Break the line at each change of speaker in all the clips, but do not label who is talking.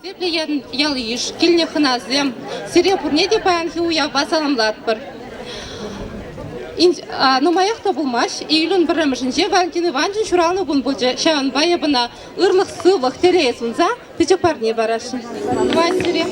Zeplegen yalıyış, kilne hınazem, Sirepurne de bayanki uya basalamlatpır. Numayak da bulmaş, Eylül biramışınca Valentin Ivancın şuralını bun bulca, şavan bayabına ırlık sıvık tereyesunza, tıcı parne baraşın. Vay Sirep.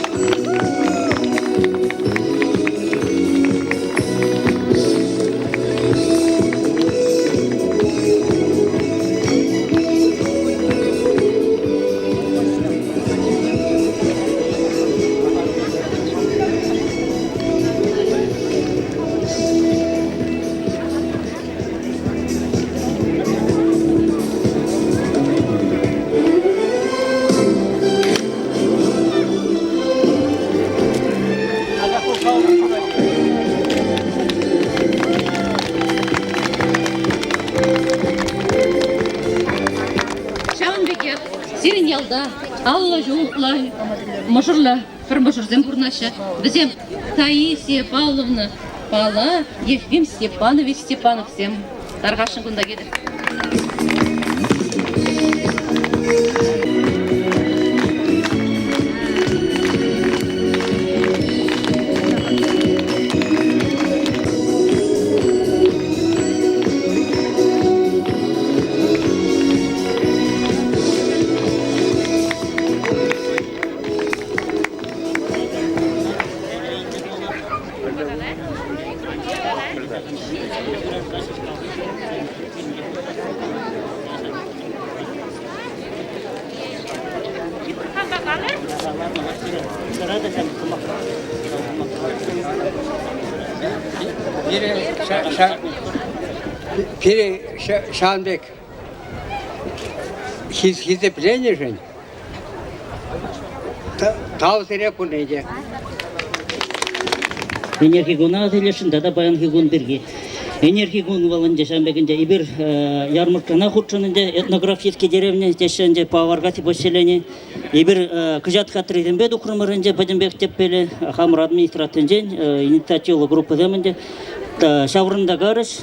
Сирен ялда, Алла жолукла, мажорла, промажорзем бурнаша. Безем Таисия Павловна, Пала, Ефим Степанович Степанов всем. Таргашын кунда кедер.
Piri Şanbek, he's a planner. Tavsiye yapınca.
Enerji guna atılışında da bayan higun birgi. Enerji gun valınca Şanbek'ince bir yarmırkana hutçununca etnografiyetki derevne deşence pavargati poseleni. Bir kıjat katriden bed ukurmarınca Badembek teppeli hamur administratınca initiativli grupu deminde. Şavrında garış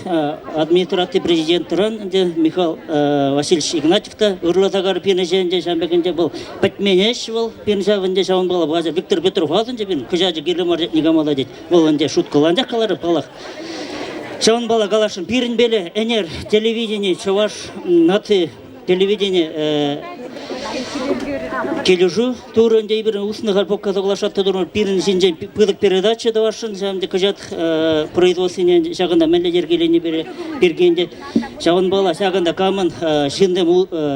administratif prezidentran Mikhail Vasilievич Ignatьев da ırlata garı penejence Şanbek'ince bu petmeneş bol penejavınca şavun bala bazı Viktor Petrov alınca bir kıjacı gelim arjet nigamala det. Bolınca şutkalanca kaları palak. Şavun bala galaşın pirin bele ener televidение çavaş natı televidение Кележу турында bir устный гарпок казаглашатты дурно пирин синже пылык передача да вашын жамды кыжат производственный жагында менеджер келени бергенде жагын бала жагында камын шинде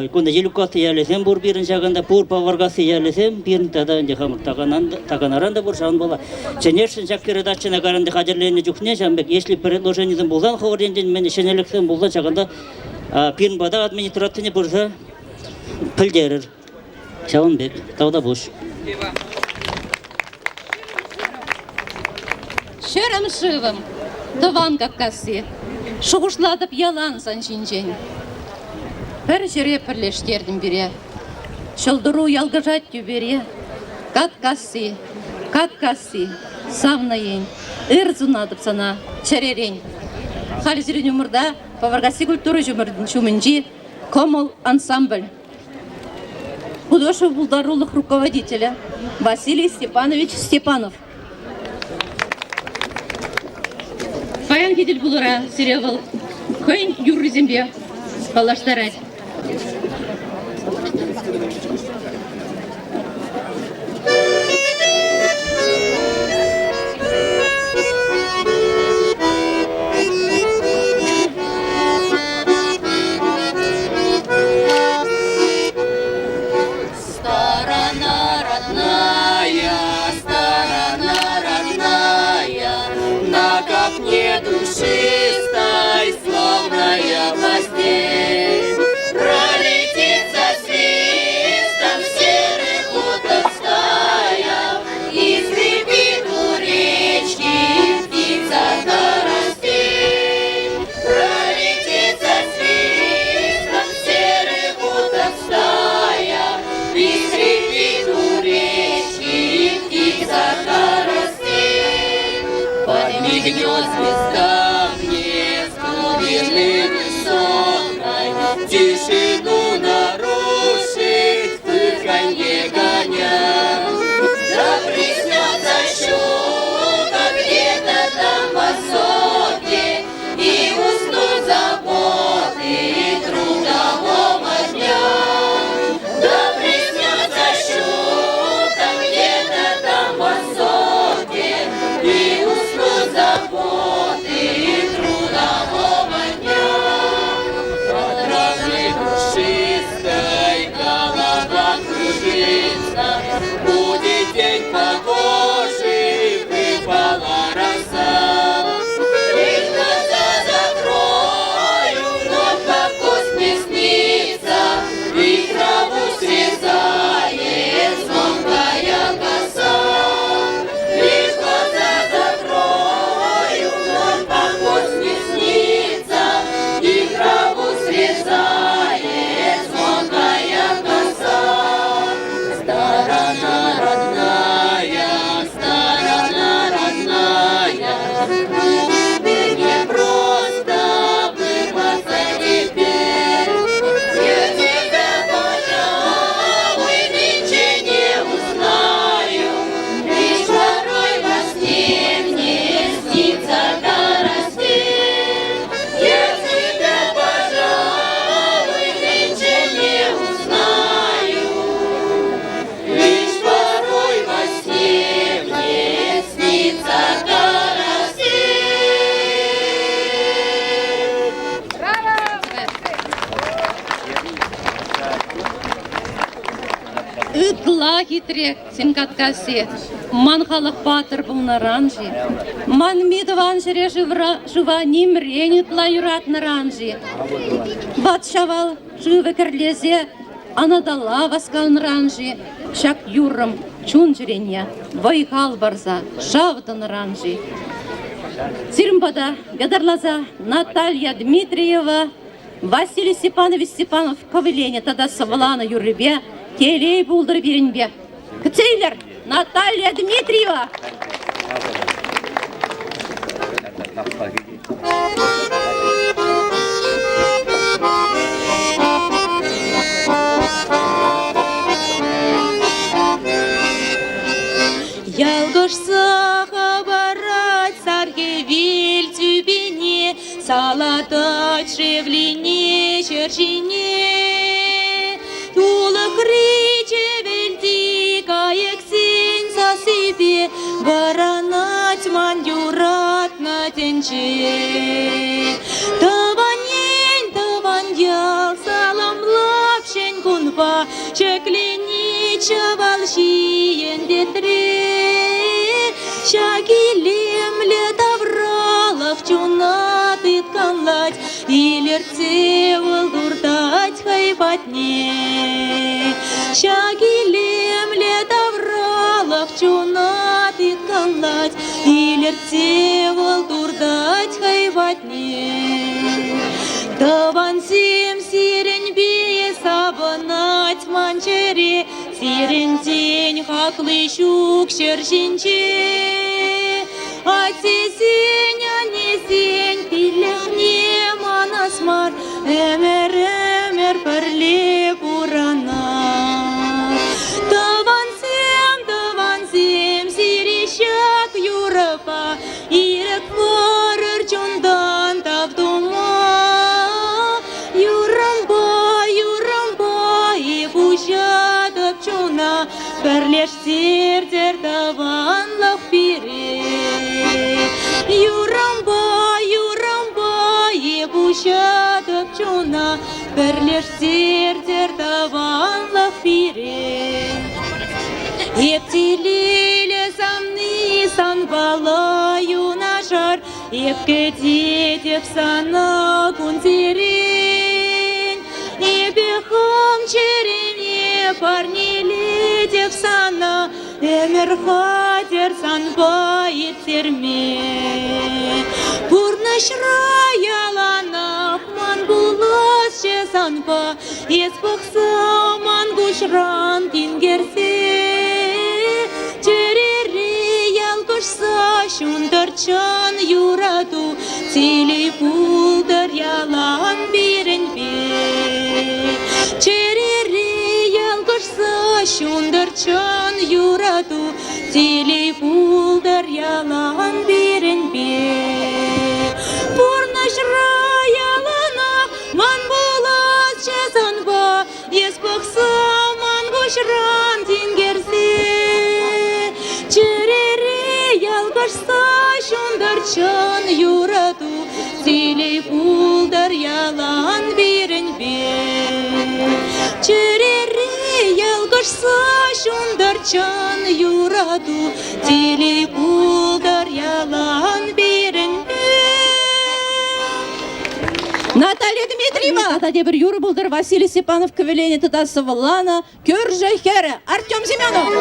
конда желукаты ялесем бур бирин жагында пур паваргасы ялесем бирин тада инде хамыр таганаранда бур жагын бала конечно жак передачаны гаранды хажерлене жукне жамбек если предложением булдан ховренден мен шенелексем булдан жагында пирин бада административный буржа пилдерер Şavanbek, tavda boş.
Şörüm şıvım, dıvan kakkası, şuğuşladıp yalan sanşinjen. Bir jere pirleşterdim bire, şıldırу yalgıжат tübere, katkası, savnayın, ırzunadıp sana çereren. Halizirин umurda, pavargasi kulturu jumurдин Комол ансамбль. Художественного булдарулых руководителя Василий Степанович Степанов. Баян кедел булыра сериал Хойн юры земле палаштарать.
Душистой, славная постель, пролетит со свистом серых уток стая, и скрипит у речки птица-карастель. Пролетит со свистом серых уток стая, и скрипит у речки птица-карастель. Подмигнет звезда тишину нарушит, фырканье гоня. Будет день погожий, выпала роса. Лишь глаза закрою, вновь как вкус снится, и траву срезает звонкая коса. Лишь глаза закрою, вновь как вкус снится, и траву срезает звонкая коса. Сторона родная, теперь не просто вырваться теперь. Я тебя, пожалуй, нынче не узнаю, лишь порой во сне мне снится карастель. Я тебя, пожалуй, нынче не узнаю, лишь порой во сне мне снится карастель.
Ытла хитрек синкаткасе, ман халах патыр булна ранжи, ман мидван жире жива нимрень ытла юрат на ранжи. Бат шавал живы керлезе, анадала васкалн ранжи, шак юрым чун жиренья, вайхал барза, шавдан ранжи. Сирмбада гадарлаза Наталья Дмитриева, Василий Степанович Степанов ковылене тада савлана юрыбе, келей булдыр берінбе. Күтейлер, Наталья Дмитриева.
Ялгышса хабарать саргевель тюбине, салатать шевлине черчине. Тулых рече вельди каексин за себе, баранать мандюрат на тенче. Таванень, таваньял, салам лапшен кунпа, чеклени чавалшиен детре. Шагилем летавралов чунат итканлать, илерце волдуртать хайбатне. Шагилем летавралов чунат итканлать, илерце волдуртать хайбатне. Таван сим сирень бие сабанать манчере, сирень день хаклы щук шершинче. Атсесень, анесень, пилехне манасмар, эмер перле пурана. Таван сим сирещак юрапа, ирек порыр чундан тавдума. Юрамба, и пущадып чуна, перлеш сердер таванлах пире. Юрамба, и пущадып чуна, перлеш сердер таванлах пире. Ептилеле самны сан балаю нажар, епкете сана кунтерень. Ебехом черене парнили сана, эмер хатер сан бает терме. Пурныш раяланах ман булас че санпа, еспықса ман гушран кингерсе. Черере ялгышса шундырчан юрату, цилей пулдыр ялан биренбе. Черере ялгышса шундырчан юрату, цилей пулдыр ялан биренбе. Пурныш раяланах ман булас че санпа, еспықса ман гушран кингерсе. Черере ялгышса шундырчан юрату, цилей пулдыр ялан биренбе. Черере ялгышса шундыр чан юраду, тили булдар ялан берін.
Наталья Дмитриева. Татья Юра Булдар, Василий Степанов, Ковеление Татасова, Лана, Кюржа Хере, Артем Семенов.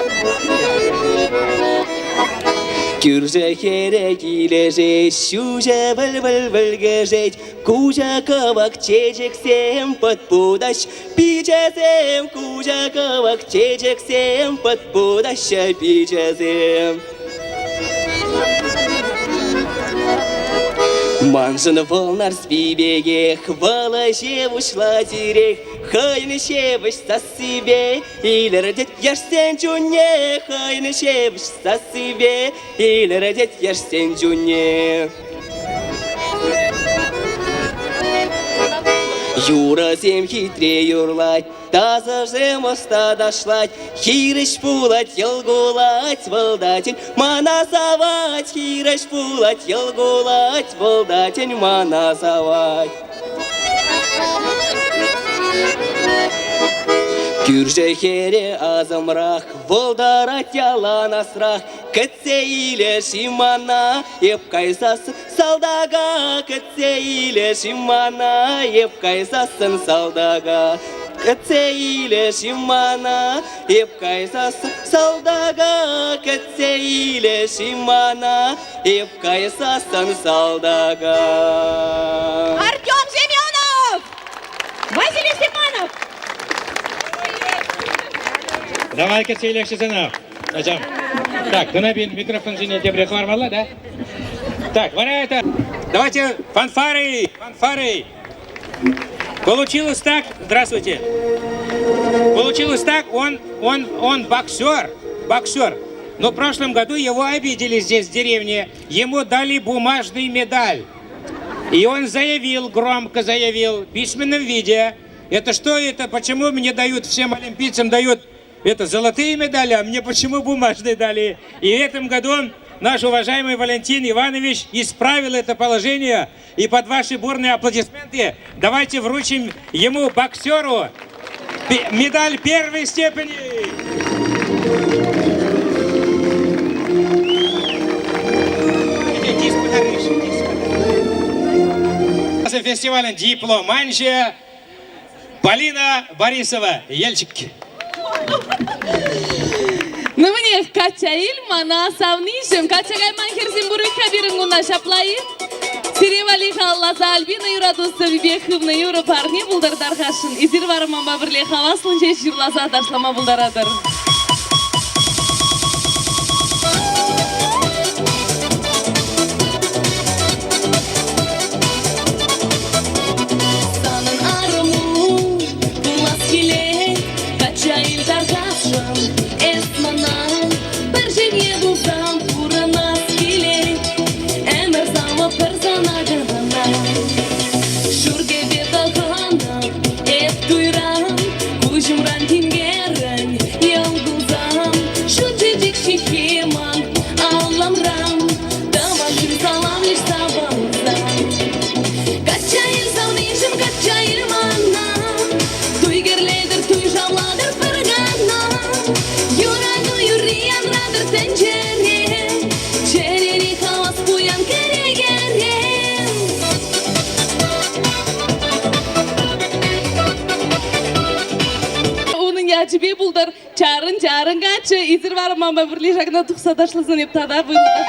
Кюржа Хере килежей, шужа выл-выл-вылгежей, кужа кавак чечексем подпудаш, пичесем, кужа кавак чечексем подпудаш, пичесем. Манжын волнар спибеге, хвала ушла тирех, хайны шевыш со себе, или родить яшсен джуне, хайны шевыш со себе, или родить яшсен джуне. Юра сем хитре юрлать, таза же моста дошлать, хирыш пулать, елгулать, волдатень, манасовать, хирыш пулать, елгулать, волдатень, манасовать. Кюрже хере азамрах, волдарать яла насрах, кэтсе иле шимана, еп кайсасын салдага, кэтсе иле шимана, еп кайсасын салдага. Кэтсе иле шимана, еп кайсасын салдага, кэтсе иле шимана, еп кайсасын салдага.
Артем Семенов. Василий Степанов.
Давай-ка сөйлешісін. Ажам. Так, Дунабин, микрофон жіне дебре хвармала, да? Так, это. Давайте фанфары, фанфары. Получилось так, здравствуйте. Получилось так, он боксер. Но в прошлом году его обидели здесь, в деревне. Ему дали бумажный медаль. И он заявил, громко заявил, в письменном виде. Это что это? Почему мне дают, всем олимпийцам дают это золотые медали, а мне почему бумажные дали? И в этом году наш уважаемый Валентин Иванович исправил это положение. И под ваши бурные аплодисменты давайте вручим ему, боксеру, медаль первой степени. Фестиваля «Дипломанчия» Полина Борисова, Ельчик.
Ну мне Катя Ильмана савнишем, Катя Гайман Херзимбуры Кабирингуна шаплайы. Сиревали халлаза Альбина Юрадуса Бехывна Юра парни булдар дархашин. Изир варман бабырле хаваслын жеш юрлаза ташлама булдарадыр. Тебе булдар чарын гачы изир бар мама бирли жагна тухса дашлысын деп тада буйлады.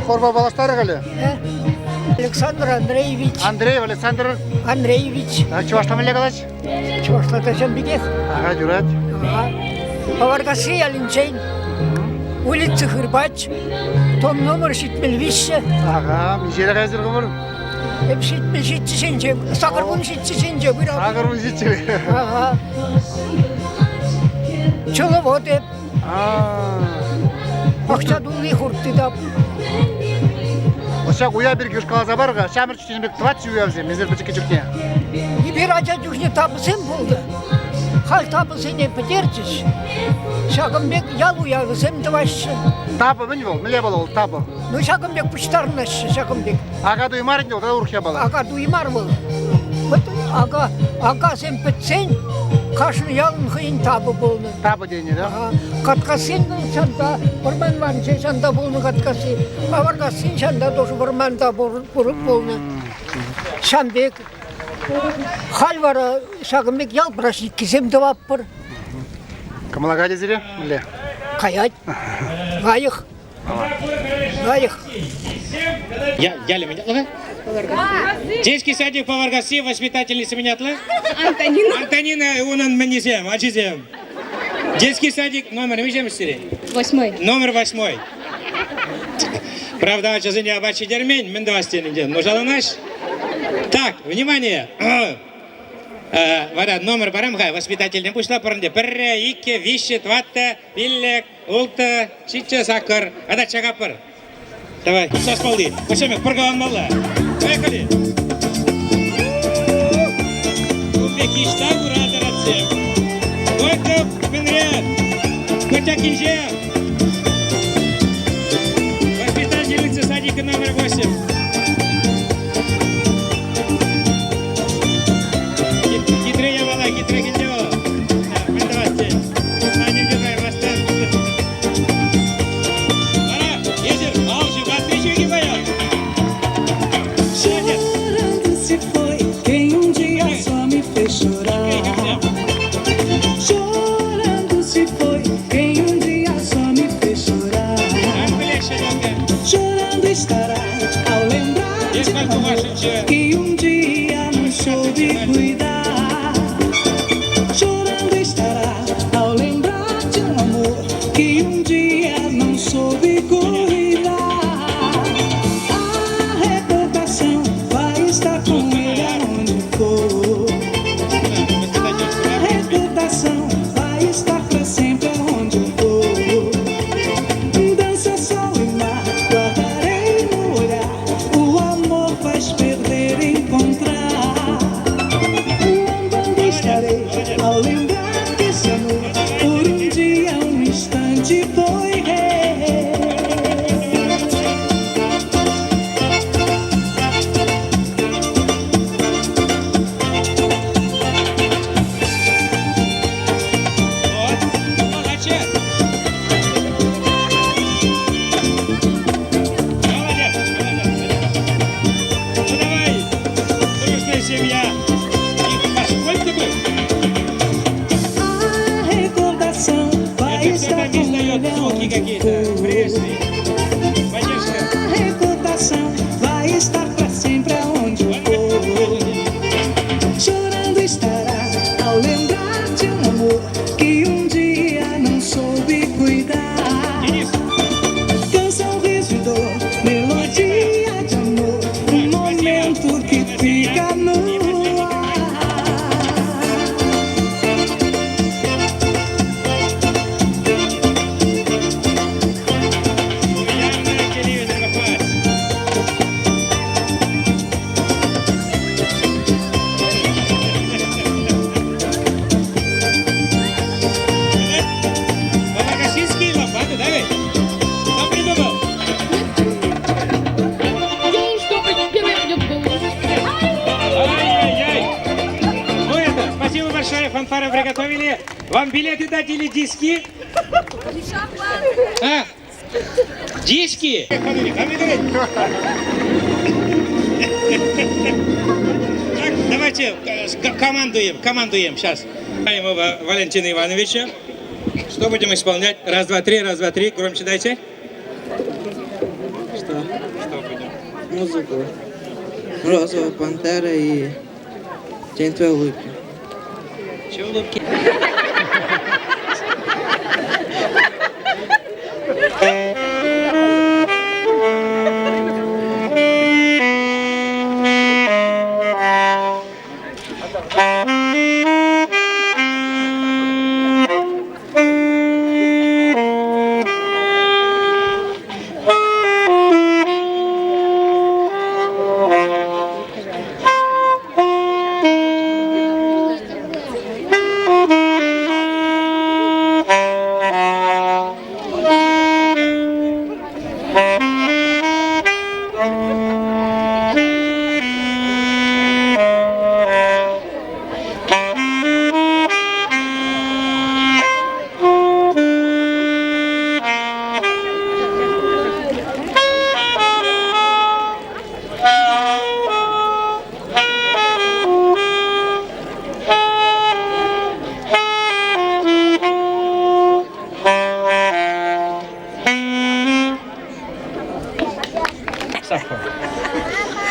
Хорба балаштары қалі?
Александр Андреевич.
Андреев Александр.
Андреевич.
Чуваштан міле қалаш?
Чуваштата Жанбеков.
Аға, жүрәт.
Поваргасы Алинчейн. Улица Хырбач. Том номер 75.
Аға, мен жері қайзір қымыр?
77-ші. Сақырбун 77-ші.
Сағырбун 77.
Аға. Чылы Ақша дулы құртты да.
Ошақ уя бір күш қалаза барға, шамыр түшінбек тұватшы уябзе, мезір бүчікі жүкне.
Bir aca жүхне табысын болды. Хал табысын епетерчіш. Шағымбек ял уягызым дывашы.
Табы мін бол, міле бол ол табы.
Ну Шағымбек пұштарынашы, Шағымбек.
Аға дуймарын ол, тада ұрқия бала.
Аға дуймар бол. Аға сен пітсен, қашын ялын қиын табы болды.
Табы дейіне да?
Қатқасының шанда, бұрман ванче шанда болды қатқасы. Аварғасын шанда дошы бұрманда бұрып болды. Шамбек, хал бара Шағымбек ял бірашын кізем дұвап бір.
Камалаға дезіре, міле?
Қаят, ғайық. Ғайық.
Яли Менятлова? Детский садик Поваргаси, воспитательница Менятлова?
Антонина.
Антонина, унан манизем, ачизем. Детский садик, номер, мижем сири?
8.
Номер 8. Правда, ачазыне абачи дермень, мен два стенен, но жаланаш. Так, внимание. Вара, номер барамхай, воспитательный пушла порнде. Перре, ике, вище, тватта, пиллек, улта, чича, сакар. Ада чагапар. Давай, сос полды. Почему? Поргаван мала. Поехали. Узбекистан, рада рацем. Готов, Менряд. Котякинже. Воспитательница садика номер 8. Хитрее мала, хитрее гильдева. Мендавасте. Аня Гюгай, Вастен. Ара, езер, алжи, батричи гибая.
Chorando se foi quem dia só me fez chorar. Chorando se foi quem dia só me fez chorar. Chorando estará ao lembrar que dia não soube cuidar. Chorando estará ao lembrar de amor que dia não soube cuidar. A recordação vai estar com ele aonde for. A recordação vai estar pra sempre aonde for. Dança, sol e mar, guardarei no olhar. O amor faz perder e encontrar. Lembrando estarei ao lembrar que esse amor por dia, instante foi rei. A recordação vai estar com ele aonde for. A recordação vai estar pra sempre aonde for. Chorando estará ao lembrar de amor que dia não soube cuidar. Canção, riso e dor, melodia de amor, momento que fica no ar.
Поваргасинский лопаты, давай. Кто придумал? Ай-яй-яй. Ну это, спасибо большое, фанфары приготовили. Вам билеты дать или диски? А? Диски? Так, давайте командуем сейчас. Валентина Ивановича. Что будем исполнять? Раз, два, три, громче дайте. Что?
музыку. Розовая пантера и День твоей улыбки.
Че улыбки?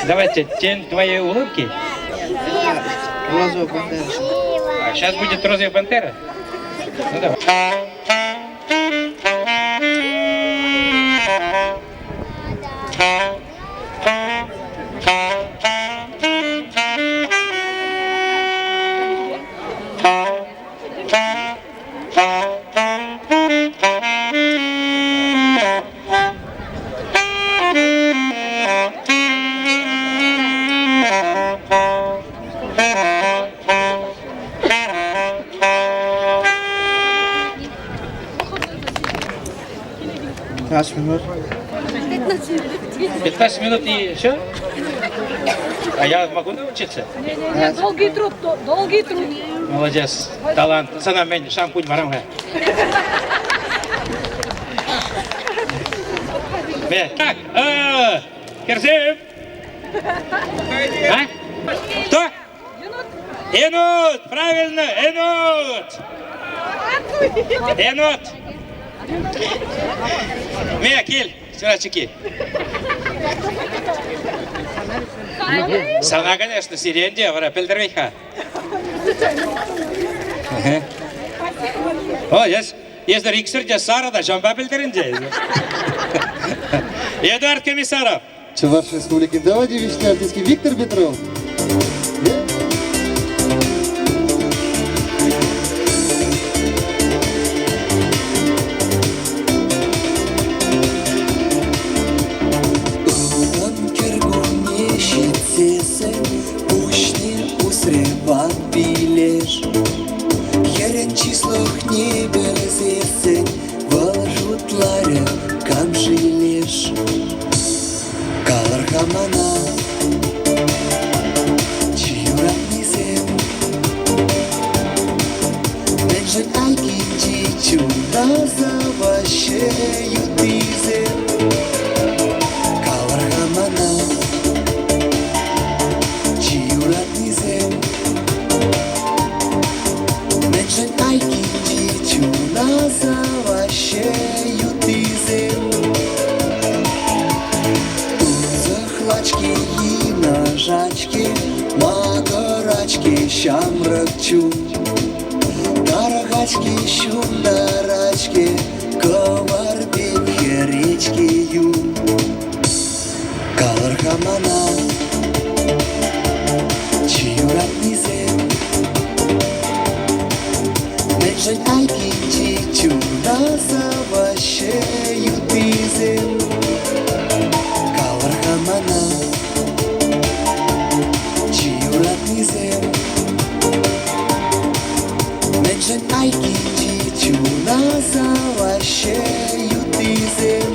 Давайте, День твоей улыбки.
Розовая пантера.
А сейчас будет розовая пантера. Ну давай.
Минут.
15 минут и все? А я могу научиться?
Долгий труд, долгий труд.
Молодец, талант. Sana мен шампунь барамга. Так, Керзим. А? Кто? Енот, правильно, енот. Енот. Мия, кел, сюда чеки. Сана, конечно, сирен девара, пельдервейха. О, есть риксер, Сара, да, жамба пельдеринде. Эдуард Комиссаров.
Чуваш Республики Давади, вечный артистский Виктор Петров.
не белесесен, валжутлары камшилеш. Калар хамана, чиюрак низем. Менжен айкинчи чуна завашею тизем. Калар хамана, чиюрак низем. Менжен айкинчи чуна завашею тизем. Захлачки и нажачки, магарачки, щамракчу. Нарагачки, щундарачки, коварденьки, речки ю. Калархамана, чиюрак низем. Менжен айкинчи чуна завашею тизем. Калархамана, чиюрак низем. Менжен айкинчи чуна завашею тизем.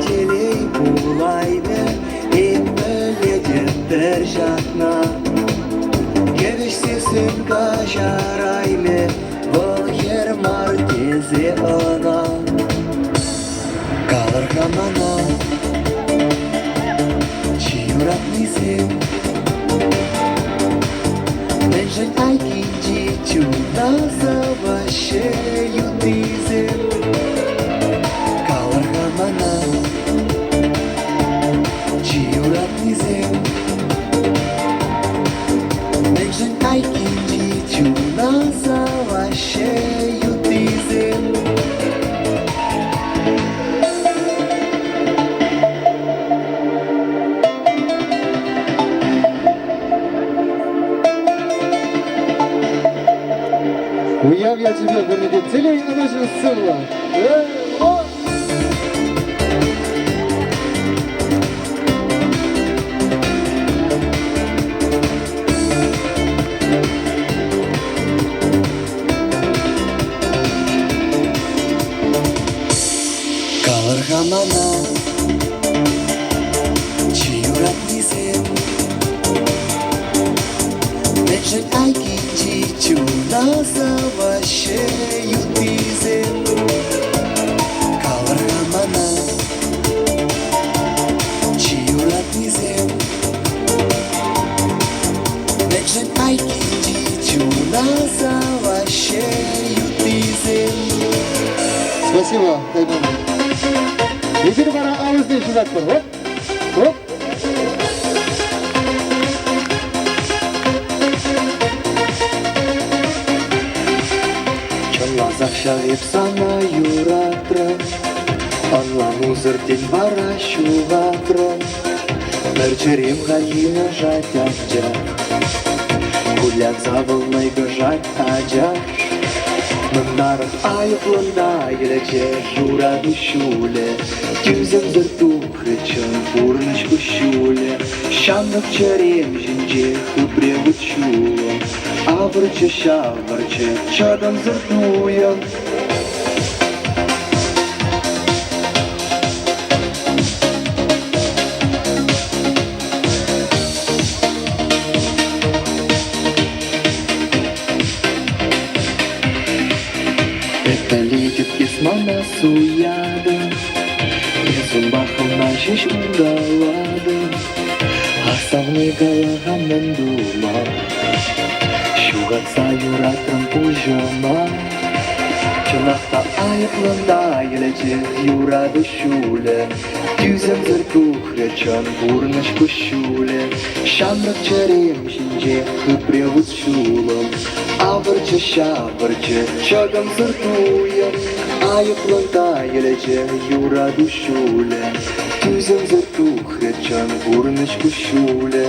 Телей булайме, иммеледеттер жатна. Кевешсесін кажарайме, бұл ер мартезе ана. Калархамана, dizem Menschen aikinci cuna savaşeyu dizem Kalar hamana ciurat dizem Menschen aikinci cuna savaşeyu dizem
Уяв я тебе, верните, целей на нашу силу.
Kalır hamana ciurat dizem Menschen aikinci cuna savaşeyu dizem Kalır hamana ciurat dizem Menschen aikinci cuna savaşeyu dizem
Спасибо, Тайман. Теперь пора ауызды жинап қой. Оп, оп.
Чаллазах шағып сана юратрым Анлан узырден бара шуғатрым Бір жерем ғалина жать ажар Гуляк забылмай гыжать ажар Мындарық айықлында елече жура душуле Тюзем зыртухры чын бурныш кушуле Шамдық черем жинже хыпре вычулым Авырчы шавырчы чадым зыртуем Это летит письмана суяда Резун бахылна шеш ундалады Асавны галагамын дума Шуғатса юратрым пужама Чынақта айықлында елече юра душуле Тюзем зыртухры чын бурныш кушуле Шамрық черем жинже хыпре вычулым Авырчы шавырчы чадым зыртуем Айықлында елече юра душуле Тюзем зыртухры чын бурныш кушуле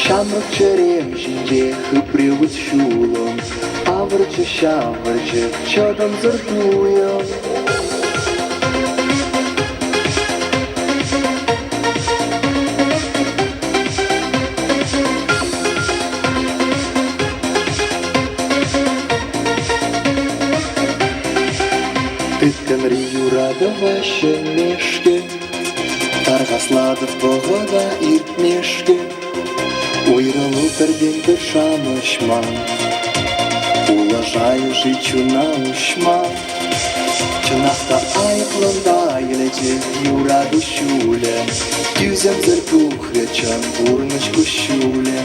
Шамрық черем жинже хыпре вычулым Авырчы шавырчы чадым зыртуем Тытканри юрады ваше мешке Тарғаслады бұғыда иртмешке Уйрылу бірден бір шамышма Улажаю жичуна ушма Чынақта айықлында елече юра душуле Тюзем зыртухры чын бурныш кушуле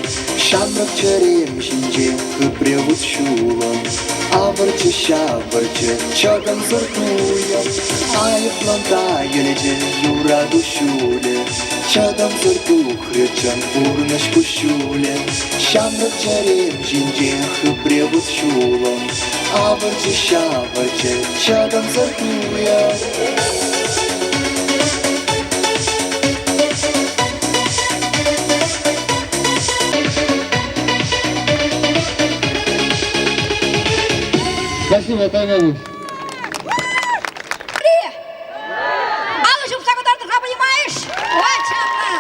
Шамрық черем жинже хыпре вычулым Авырчы шавырчы чадым зыртуем Айықлында елече юра душуле Чадым зыртухры чын бурныш кушуле Шамрық черем жинже хыпре вычулым Авырчы шавырчы чадым зыртуем
Спасибо, Тайман.
Алышып сақыдардыға, понимаешь? Вот шамна.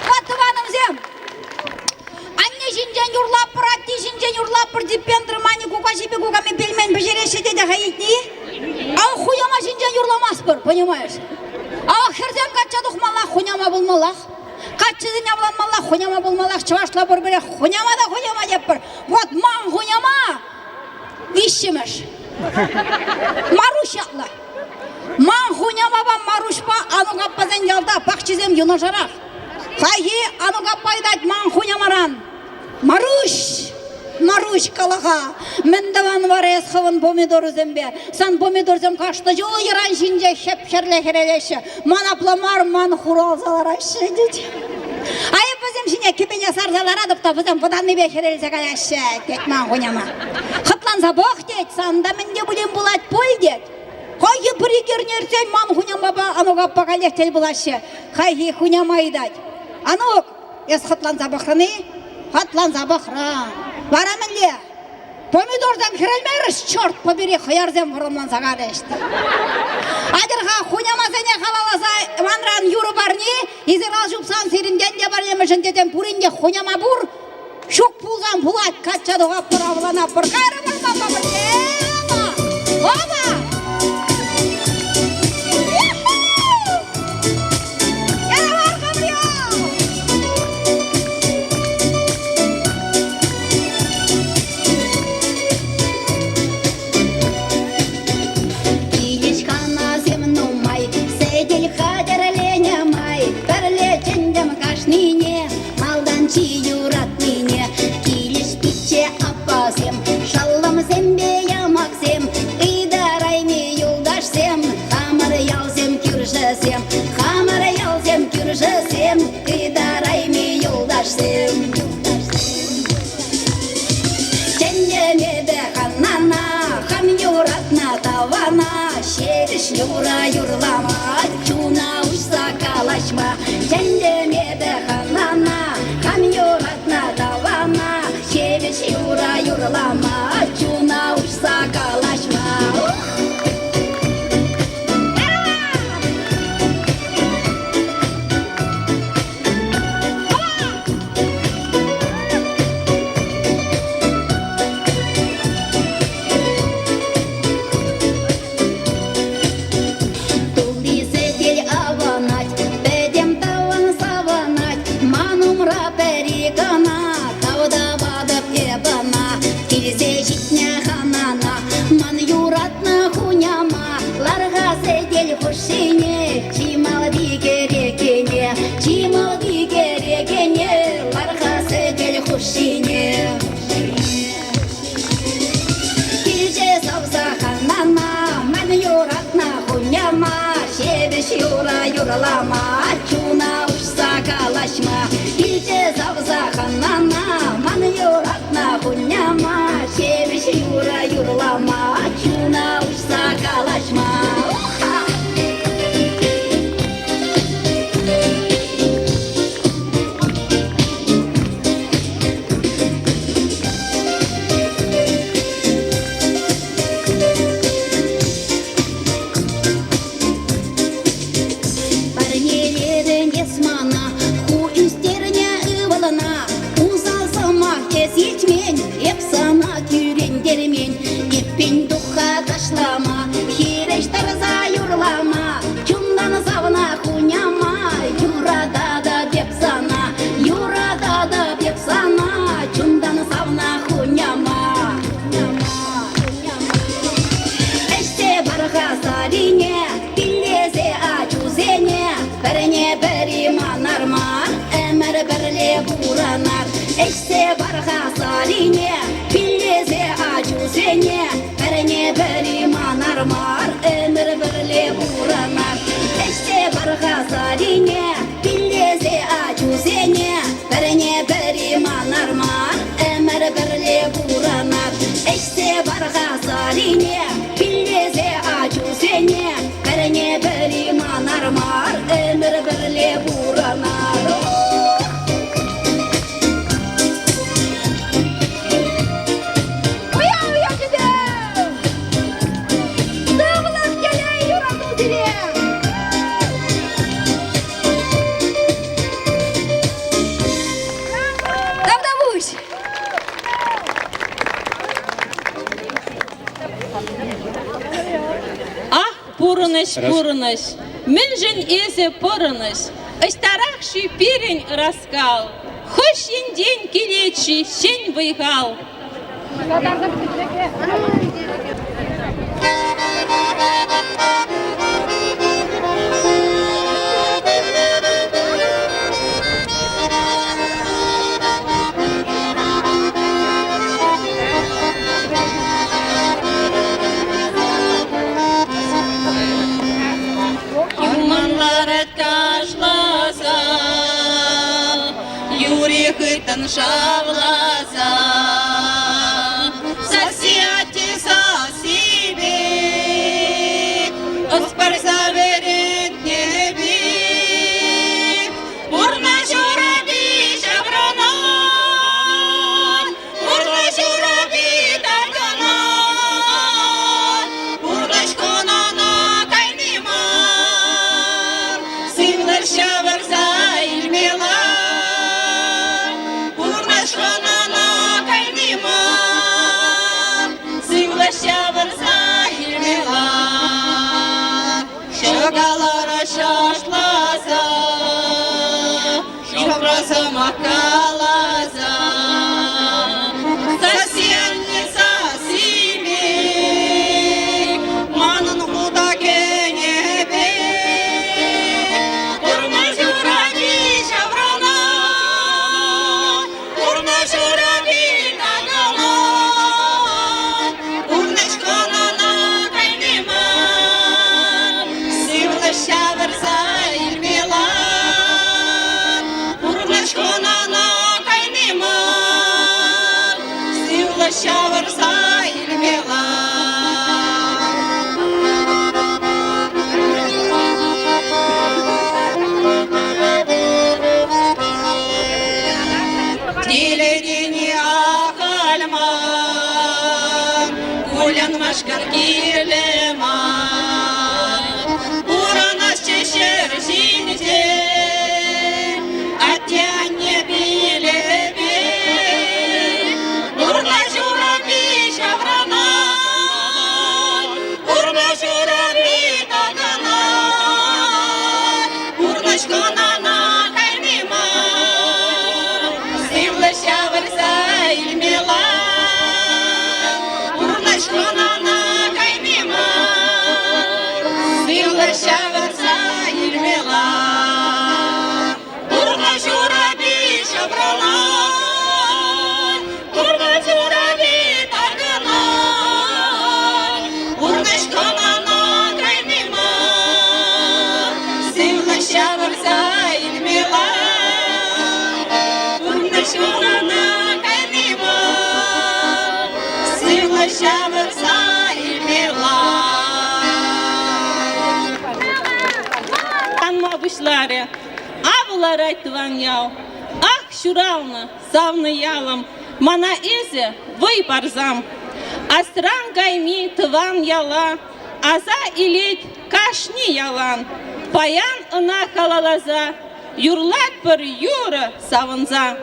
Вот тываным зем. Анне жинжен юрлап бұр, атти жинжен юрлап бұр, диппендір мани кука жипе кука мен пельмен бежереші деді хайетни. Ау хуяма жинжен юрламас бұр, понимаешь? Ау херден кача дұхмалақ, хуняма болмалақ. Качыдын явланмалақ, хуняма болмалақ. Чывашла бұр бірек, хуняма да хуняма деп бұр. Вот ман хуняма. Вишемеш. Марушатла. Ман хуня баба марушпа, ану гаппазен ялда, пахчизем юножарах. Хайи ануга пайдать ман хунямаран. Маруш калаха. Мен даван варес хаван помидор зембе. Сан помидор зем кашта жо яран шинже шепшерле херелеше. Ман апламар ман хурал залараше дит. Ай базем шине кипеня сарзалара дапта базем поданны бе херелсе каяше. Тек ман хуняма. Хатлан забох дет санда менде будем булат пой дет. Хайи пригернерсен ман хуняма ба ануга пагалехтел булаще. Хайи хуняма идать. Анук, ес хатлан забахраны. Хатлан забахра. Варамелле. Помидордан хирелмериш, черт побери, хаярзем вроман загарешти. Адырға хунямазене халаласа ванран юру барни, изирал жупсан сиринден де бар емешін детен пуринде хуняма бур, шук пулзан пулат, качадуға пыравлана пыр, қайрымыр баба білема. Оба! Юра юрлама, чуна ушса калашма, жендемеді ханана, хам юратна давана, шевеш юра юрлама, чуна ушса калашма. Юралама, чуна ушса калашма, илче завза ханана, ман юратна хуняма, шевиш юра юрлама, чуна ушса калашма. Eşte barha saline, pilleze acuzene, perene beri manar mar, ömür berle buranar. Eşte barha saline, pilleze acuzene, perene beri manar mar, ömür berle buranar. Eşte barha saline, pilleze acuzene, perene beri manar mar, ömür berle buranar.
Пурыныш, мен жын езі пұрыныш, ұштарақ шүйперін раскал, хош енден келечі шен выйғал.
Тидан шавласа, сосяти сосибе, оспарса верит небе, урна жураби шаврана, урна жураби таргана, урнашкона на кайнимар, симлар шаварса илмела. Şagalara şaşlaza, şofrasa makalaza, sasiyenli sasimi, manın huda kenebe, urna jurabi şavrana, urna jurabi nagana, urna şkanana kaynima. Şavarsa ilmela, urnaşkona na kaynima, sivla şavarsa ilmela. Dilediğini akalma, kullanmış gargilema. Avlar aytıvan yav, ah şuralны, savны ялым, мана эзе вый парзам. Астран гайми тыван яла, аза илет кашни ялан. Паян ына халалаза, юрлат пыр юры савынза.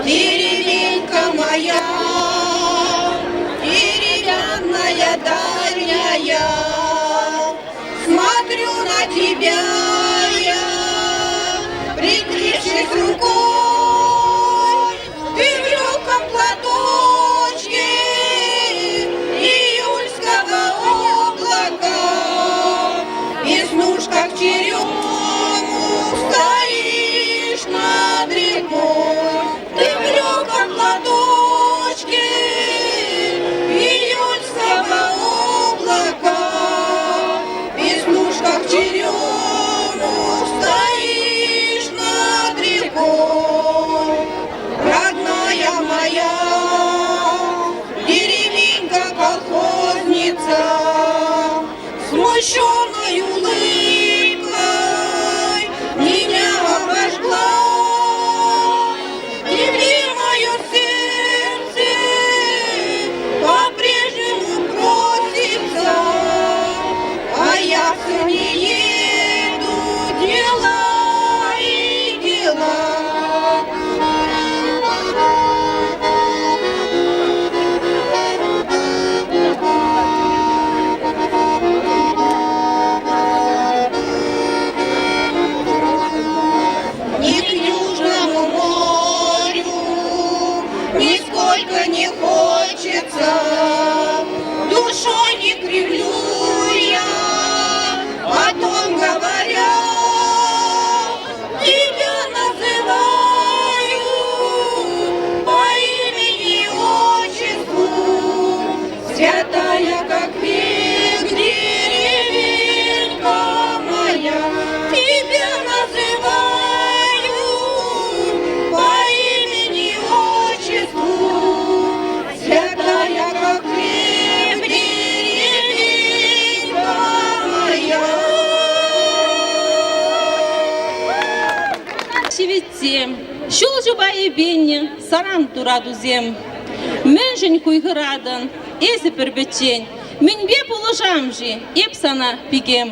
Деревенька моя, деревянная дальняя, смотрю на тебя я, прикрывшись рукой, ты в легком платочке июльского облака, веснушках черему стоишь над рекой. Ты в легком платочке июльского облака, веснушках черему стоишь над рекой. Родная моя, деревенька колхозница, смущенной улыбкой меня обожгла. По-прежнему просится, а я все не еду, дела и дела. Ни к Южному морю нисколько не хочется, душой не кривлю я,
Şul jubay beni saran duradu zem. Menjin kuyğıradın, esi bir betçen. Min be poложамжи, еп sana pigem.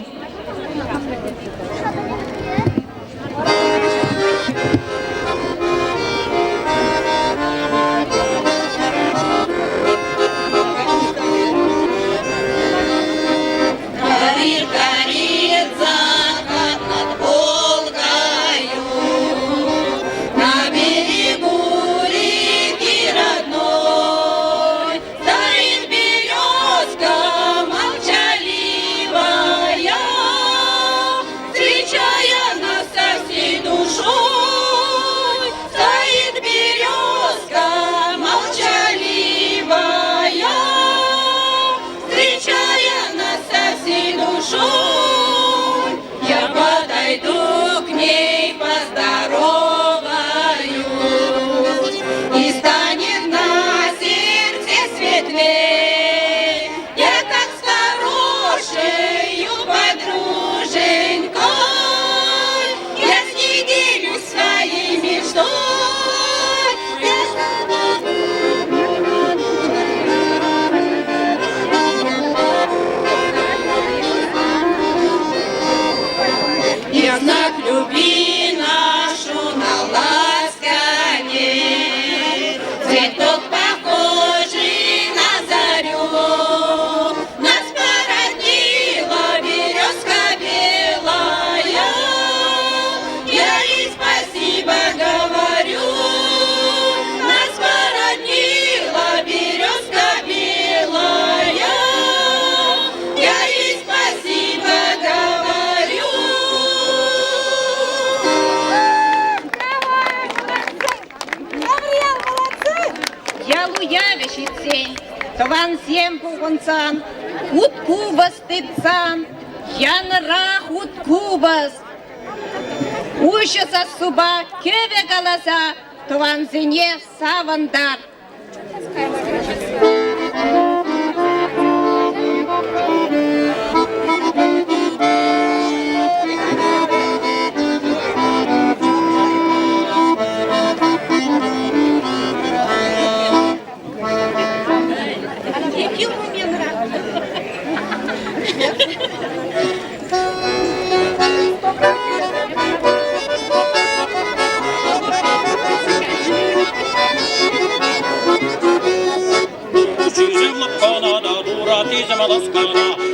Тован зем пугонсан, уткубас тыцан, янра уткубас. Ущаса суба кеве галаса, тован зене савандар.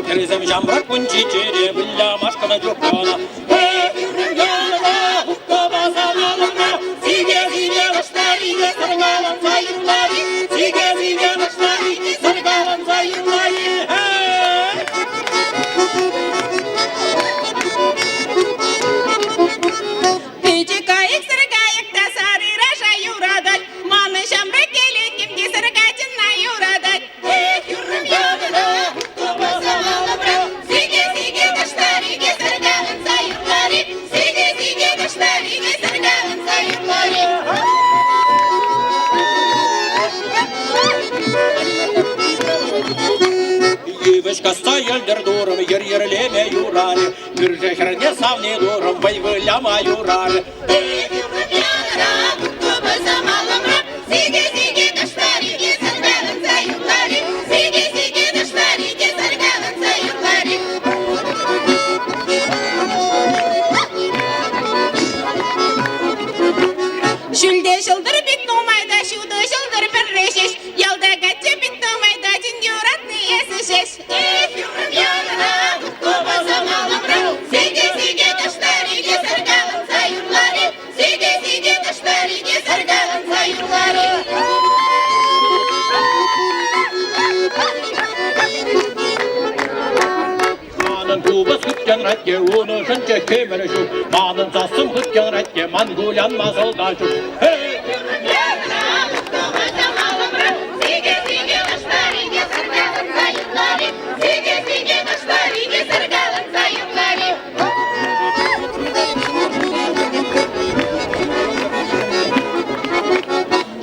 Terezem jambrak punci cere bulla maşkana jokana. Hey yürüm yanına hukka basalalına. Sige sige başları ge sargalan sayırları. Sige sige başları ge sargalan sayırları.
Peki kayık sargayık da sarı raşa yuradat. Manı jambrak gelekim de sargacına yuradat. Hey yürüm yanına.
Каста елдер дурым, ер-ерлеме юрары. Bir şehirde savni durum, vay vıllama yurarı. Ey yürüm yanına, kutlubu zamalımra. Sige sige kışları, gezergalın sayıkları. Sige sige kışları, gezergalın sayıkları. Şülde şıldır bit numayda, şudu şıldır bir reşeş. Yalda kaçı bit numayda, cinduratlı yesişeş. Ey yürüm yanına, kutlubu zamalımra. Sige sige kışları, gezergalın sayıkları. Sige sige kışları, gezergalın sayıkları. Manın kubas hütken ratke, onu şınca kemere şu. Manın tasım hütken ratke, man gulanmaz olda şu. Hey!
Yürüm yanına, kutlubu zamalımra. Sige sige kışları, gezergalın sayıkları. Sige sige kışları, gezergalın sayıkları.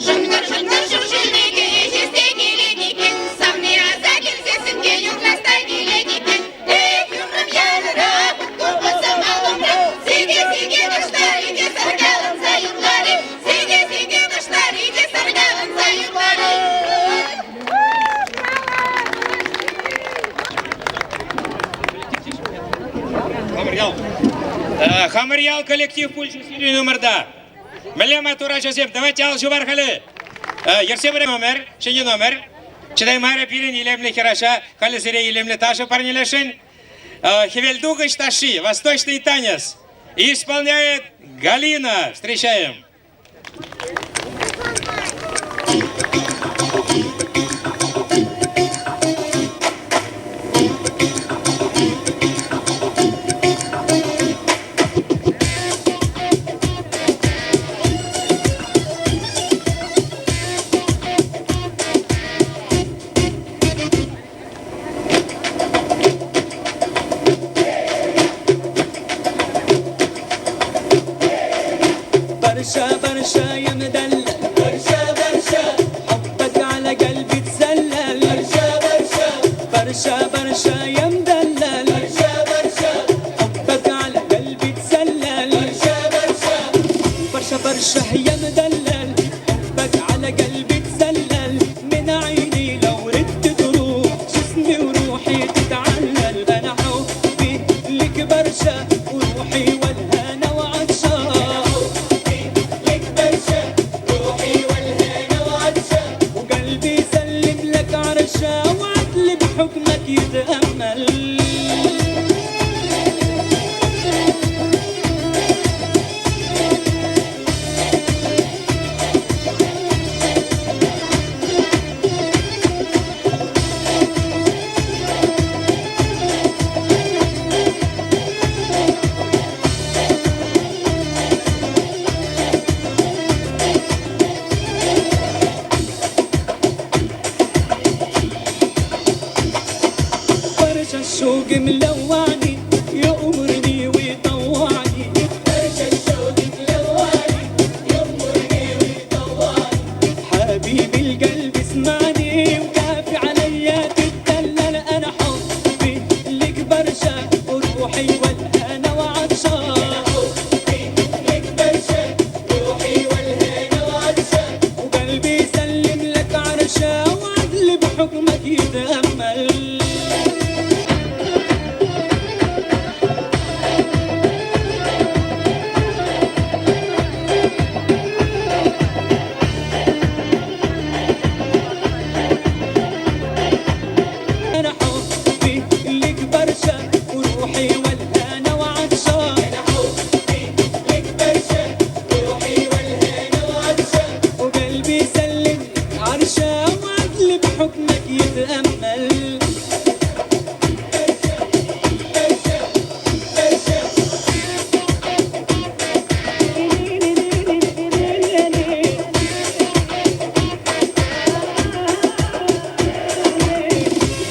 Şındır şındır şurşildeki eşeste geledeki. Samni aza gelsesinge yuklasta geledeki. Ey yürüm yanına, kutlubu zamalımra. Sige sige kışları, gezergalın sayıkları.
Хамарьял коллектив пульчу серию номер да. Мелема тура Жозеф, давайте ал жубар хали. Ерсебре номер, шине номер. Читай маре пирин илемли хераша, хали зире илемли таша парнилешин. Хевельдугач Таши, восточный танец. И исполняет Галина. Встречаем.
برشا برشا يا مدلل برشا برشا حبك على قلبي تسلل برشا برشا برشا برشا يا مدلل برشا برشا حبك على قلبي تسلل برشا برشا برشا برشا يا مدلل حبك على قلبي تسلل من عيني لو ردت تروح جسمي وروحي تتعلل انا حبي لك برشا وروحي والهنا وعطشان وعدل بحكمك يتأمل الشوق ملوعني يأمرني ويطوعني برشا الشوق ملوعني يأمرني ويطوعني حبيبي القلب اسمعني وكافي عليا تتدلل انا حبي لك برشا وروحي والهنا وعطشان حبي لك برشا روحي والهنا وعطشان وقلبي يسلم لك عرشا وعدل بحكمك يتأمل بحكمك يتأمل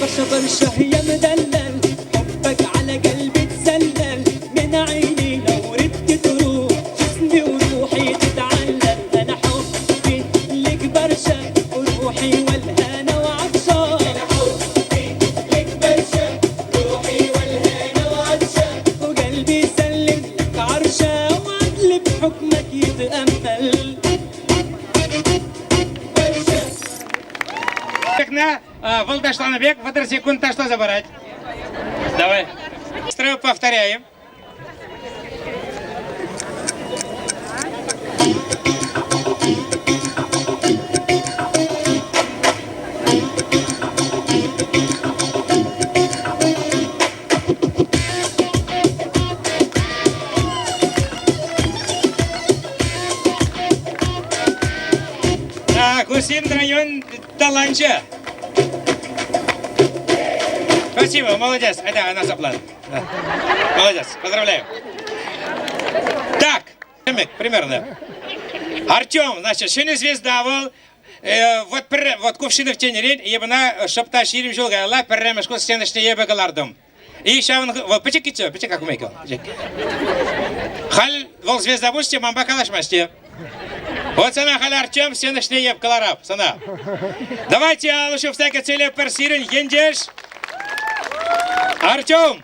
برشا برشا يا مدلل حبك على قلبي تسلل من عيني لو ردت تروح جسمي وروحي تتعلل انا حبي لك برشا وروحي والهنا وعطشان حبي لك برشا روحي والهنا وعطشان وقلبي يسلم لك عرشا وعدل بحكمك يتأمل
Волдаштанбек, в секунду что забрать. Давай. Строю повторяем. Гусин район таланча. Спасибо, молодец. Это она заплата. Да. Молодец, поздравляю. Так, примерно. Артем, значит, шины звезда был. Вот кувшины в тенерин, ебана шапта ширим жолгала, перемешку стеночный ебагалардом. И шаван, вот почекайте, как умейка. Хал, вол звезда бусти, мамба калашмасти. Вот сана хал Артем, стеночный ебагалараб, сана. Давайте лучше в такой цели персирин, ендеш. Артем!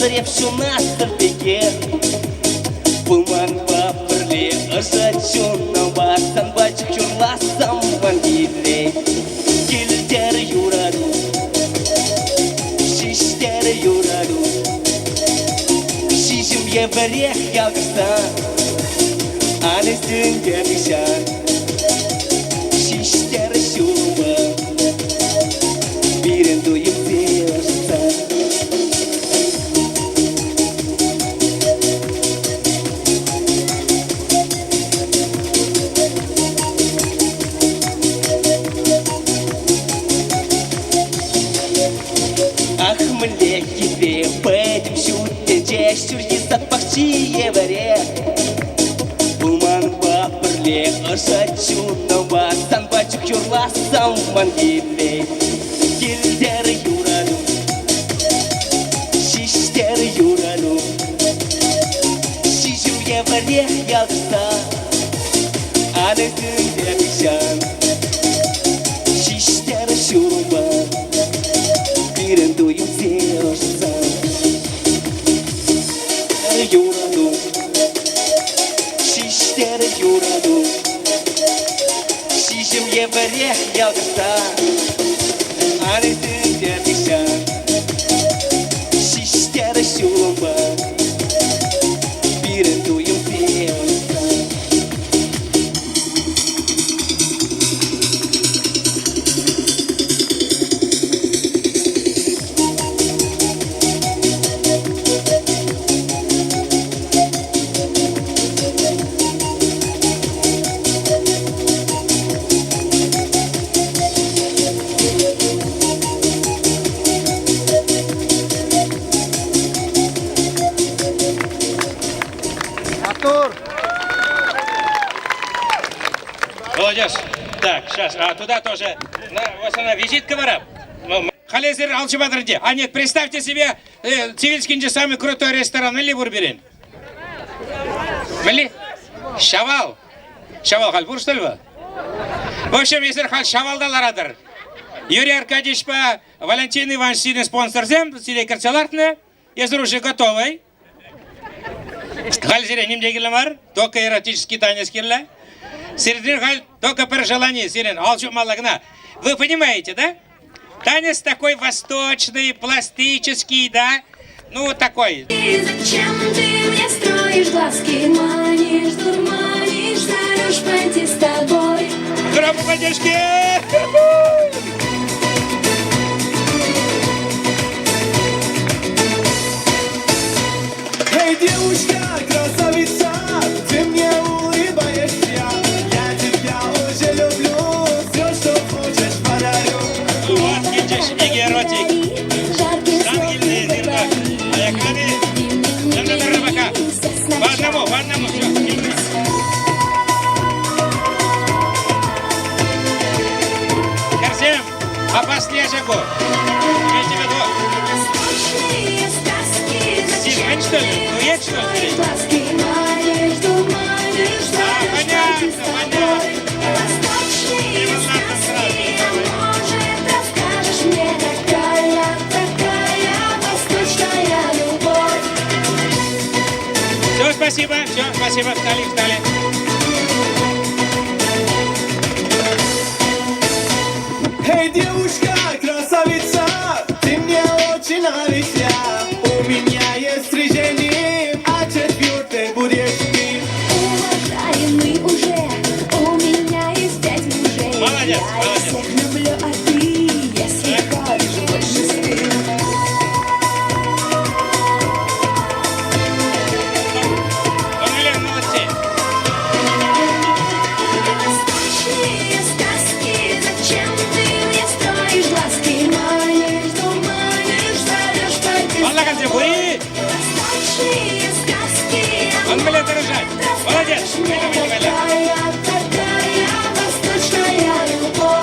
созревшую на старпеке. Пылман бапырле, ышачуна басан, бачык чурласам вангиле. Келдер юраду, шиштер юраду, шишим еврех ялгырсан, анестин дебишан. Шиштер шуба, бирен дуем зерсан. Млеки пойдем шутте, чешчурки запахчи евре. Уман бапырле, ышачуна басан, бачык чурласам вангиле. Келдер юраду, шиштер юраду, шишим евре ялгырса, анестин дебишан. Шиштер шуруба, бирен дуем зерсан. Юраду, шиштер юраду, шишим еврех ялгырса, анестин дебишан. Шиштер шуруба, бирен дуем зерсан.
Молодец. Так, сейчас, туда тоже. Вот она, визитка вора. Халезер Алчыбадырде. А нет, представьте себе, Цивильский самый крутой ресторан. Или Бурберин? Мили? Шавал. Шавал Хальбур, что ли? В общем, если Халь Шавалда ларадыр. Юрий Аркадьевич по Валентин Иванович сильный спонсор зем, сидей карцелартны. Если уже готовый. Халь зере немдегилы бар, только эротический танец кирля. Середин халь только при желании, Сирен, алчу малагна. Вы понимаете, да? Танец такой восточный, пластический, да? Ну, такой.
И зачем ты мне строишь глазки, манишь, дурманишь, зовешь пойти с тобой?
Громко поддержки!
Эй, девушка, красавица, ты мне улыбаешься. Я тебя уже люблю, все, что хочешь, подарю.
Вот, видишь, и эротик. Шангельный дырок. Поехали. Земля рыбака. По одному, все. Корзем, опаснее жагу. Имейте в виду. Сильвень, что ли? Дует, что ли? Понятно, понятно. Все, спасибо, встали.
Эй, девушка, красавица, ты мне очень нравишься. У меня есть стрижение, а четвертой будешь ты.
Уважаемый уже, у меня есть 5 мужей.
Молодец,
Я всех люблю, а ты, если хочешь, больше спи.
Молодцы.
Восточные сказки, зачем ты мне строишь глазки? Манишь, дурманишь, зовешь пойти.
Алла Газебуи.
Восточные сказки.
Он будет дорожать. Молодец.
Такая восточная любовь.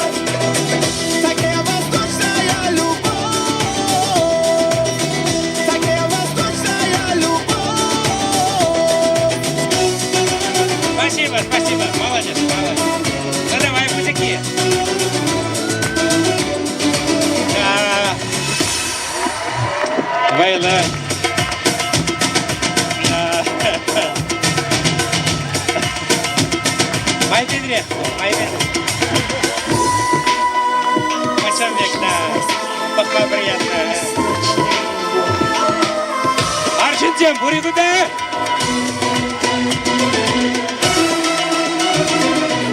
Башинцем, буригуда!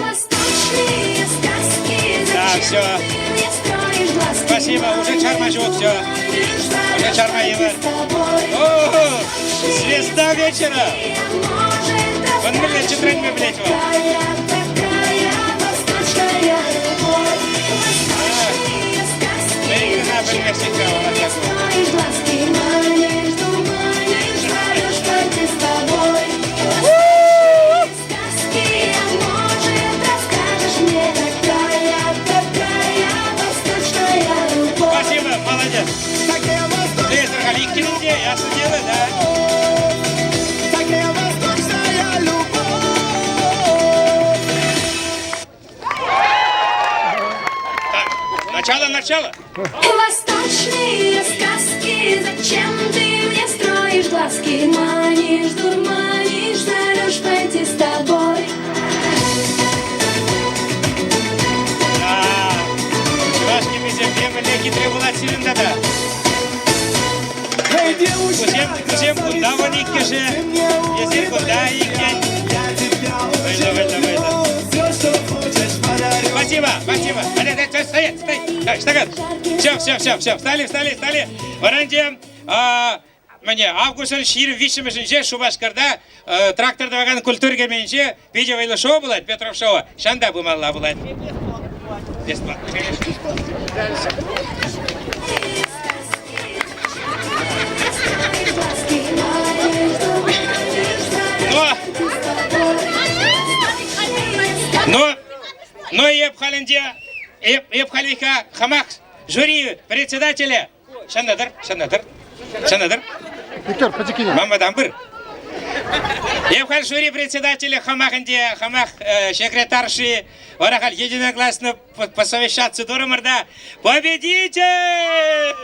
Восточные сказки,
Да,
зачем
все.
ты мне строишь глазки?
Спасибо, уже чарма жоқ, все. Уже чарма его.
С тобой.
О, звезда вечера. Он мне читрать мне, блядь, его.
Такая восточная любовь. Восточные сказки,
Наиграна,
зачем
блядь,
ты
всегда, вот
мне
так вот.
строишь глазки? Манишь, дурманишь, зовешь пойти с тобой. Восточные сказки, а может, расскажешь мне, такая восточная любовь.
Спасибо, молодец. Ты это Галикинде, ясно дело, да? Начало.
Восточные сказки, зачем ты мне строишь глазки? Манишь, дурманишь, зовешь пойти с тобой.
Чувашки мы земле, мы леки требовать силен, да. Всем куда ваникки же, если куда и выйдо. Спасибо. Все. Встали. Варанде, мне августын шиир вишімішінше Шубашкарда тракторды ваган культурга менше видео шоу болады, Петров шоу. Шанда бумалла болады. Но епхалика хамак жюри председателя Шанадыр.
Виктор, потекини.
Мамадан бір. Епхал жюри председателя хамахынде, хамах секретарши, орахал единогласно посовещаться дурамарда. Победитель!